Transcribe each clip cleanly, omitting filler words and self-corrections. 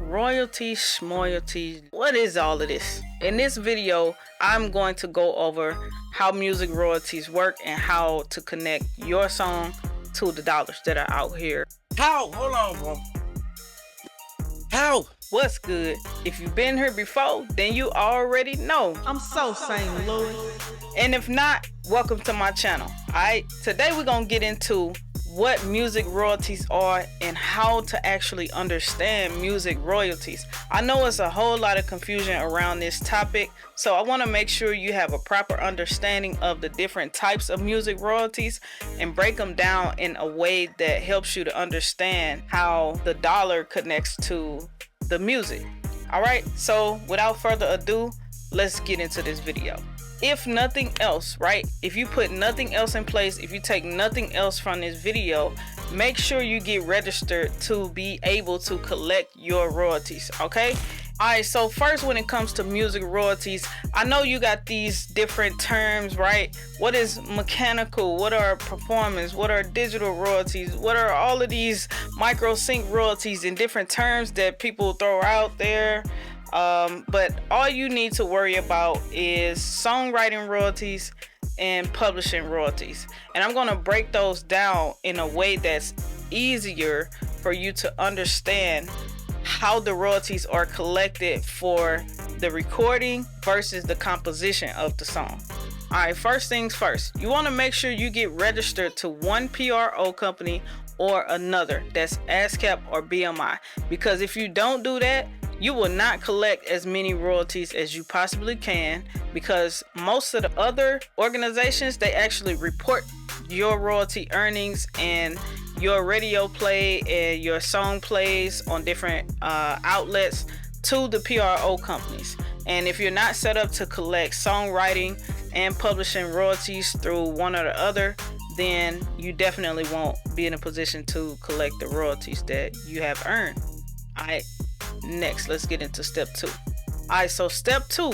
royalties, schmoyalties. What is all of this? In this video, I'm going to go over how music royalties work and how to connect your song to the dollars that are out here. How? Hold on, bro. How? What's good? If you've been here before, then you already know. I'm so St. Louis. And if not, welcome to my channel. Alright, today we're gonna get into what music royalties are and how to actually understand music royalties. I know it's a whole lot of confusion around this topic, so I want to make sure you have a proper understanding of the different types of music royalties and break them down in a way that helps you to understand how the dollar connects to the music. Alright, so without further ado, let's get into this video. If nothing else, right? If you put nothing else in place, if you take nothing else from this video, make sure you get registered to be able to collect your royalties, okay? Alright, so first when it comes to music royalties, I know you got these different terms, right? What is mechanical? What are performance? What are digital royalties? What are all of these micro sync royalties and different terms that people throw out there? But all you need to worry about is songwriting royalties and publishing royalties. And I'm going to break those down in a way that's easier for you to understand how the royalties are collected for the recording versus the composition of the song. Alright, first things first, you want to make sure you get registered to one PRO company or another, that's ASCAP or BMI, because if you don't do that, you will not collect as many royalties as you possibly can, because most of the other organizations, they actually report your royalty earnings and your radio play and your song plays on different outlets to the PRO companies. And if you're not set up to collect songwriting and publishing royalties through one or the other, then you definitely won't be in a position to collect the royalties that you have earned. Alright, next let's get into step 2. Alright, so step 2,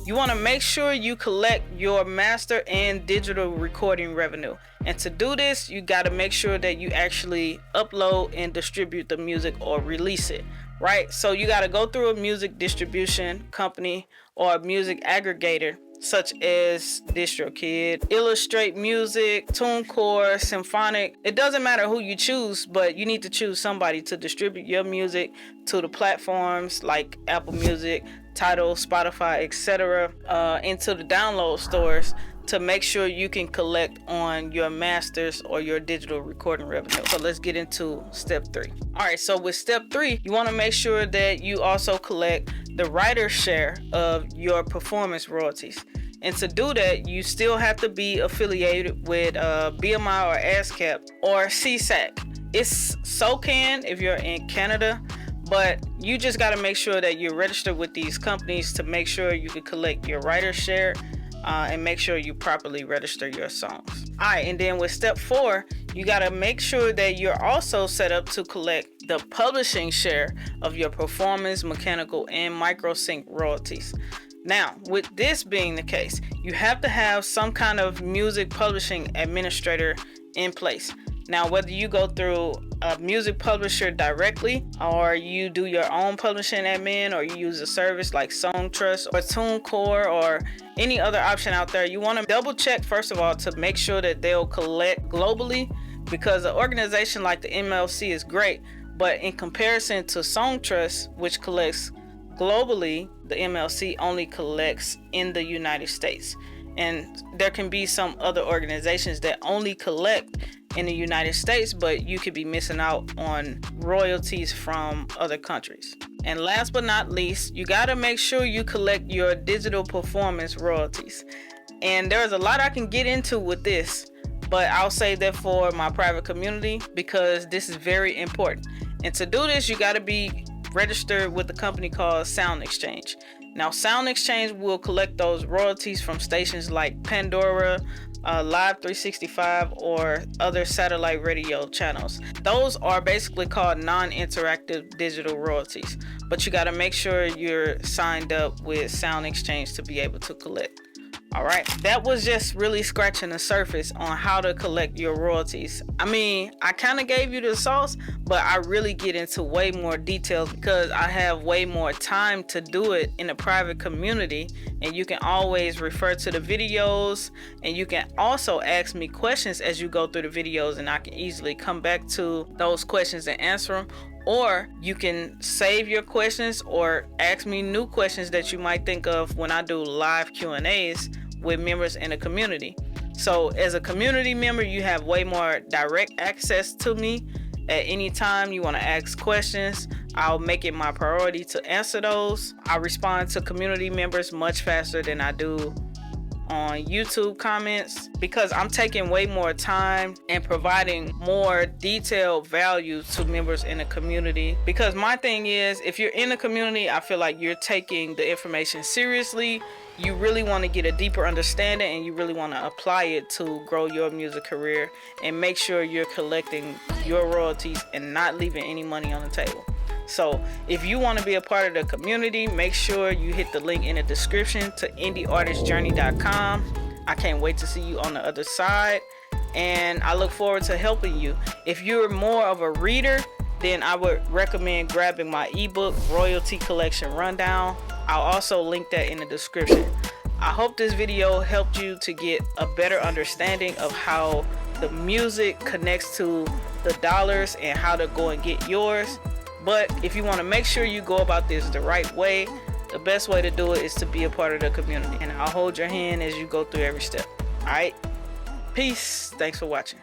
you want to make sure you collect your master and digital recording revenue. And to do this, you got to make sure that you actually upload and distribute the music or release it, right? So you got to go through a music distribution company or a music aggregator such as DistroKid, Illustrate Music, TuneCore, Symphonic. It doesn't matter who you choose, but you need to choose somebody to distribute your music to the platforms like Apple Music, Tidal, Spotify, etc., into the download stores to make sure you can collect on your masters or your digital recording revenue. So let's get into step 3. All right, so with step 3, you want to make sure that you also collect the writer's share of your performance royalties. And to do that, you still have to be affiliated with BMI or ASCAP or CSAC. It's SOCAN if you're in Canada, but you just got to make sure that you're registered with these companies to make sure you can collect your writer's share and make sure you properly register your songs. Alright, and then with step 4, you got to make sure that you're also set up to collect the publishing share of your performance, mechanical, and micro sync royalties. Now, with this being the case, you have to have some kind of music publishing administrator in place. Now, whether you go through a music publisher directly, or you do your own publishing admin, or you use a service like SongTrust or TuneCore or any other option out there, you want to double check first of all to make sure that they'll collect globally, because an organization like the MLC is great, but in comparison to SongTrust, which collects globally, the MLC only collects in the United States. And there can be some other organizations that only collect in the United States, but you could be missing out on royalties from other countries. And last but not least, you got to make sure you collect your digital performance royalties. And there's a lot I can get into with this, but I'll save that for my private community because this is very important. And to do this, you got to be registered with a company called Sound Exchange. Now, Sound Exchange will collect those royalties from stations like Pandora, Live 365, or other satellite radio channels. Those are basically called non-interactive digital royalties, but you got to make sure you're signed up with Sound Exchange to be able to collect. All right, that was just really scratching the surface on how to collect your royalties. I mean, I kind of gave you the sauce, but I really get into way more details because I have way more time to do it in a private community. And you can always refer to the videos, and you can also ask me questions as you go through the videos, and I can easily come back to those questions and answer them. Or you can save your questions or ask me new questions that you might think of when I do live Q&As with members in the community. So as a community member, you have way more direct access to me. At any time you want to ask questions, I'll make it my priority to answer those. I respond to community members much faster than I do on YouTube comments because I'm taking way more time and providing more detailed value to members in the community. Because my thing is, if you're in the community, I feel like you're taking the information seriously. You really want to get a deeper understanding, and you really want to apply it to grow your music career and make sure you're collecting your royalties and not leaving any money on the table. So if you want to be a part of the community, make sure you hit the link in the description to indieartistjourney.com. I can't wait to see you on the other side, and I look forward to helping you. If you're more of a reader, then I would recommend grabbing my ebook, Royalty Collection Rundown. I'll also link that in the description. I hope this video helped you to get a better understanding of how the music connects to the dollars and how to go and get yours. But if you want to make sure you go about this the right way, the best way to do it is to be a part of the community. And I'll hold your hand as you go through every step. All right? Peace. Thanks for watching.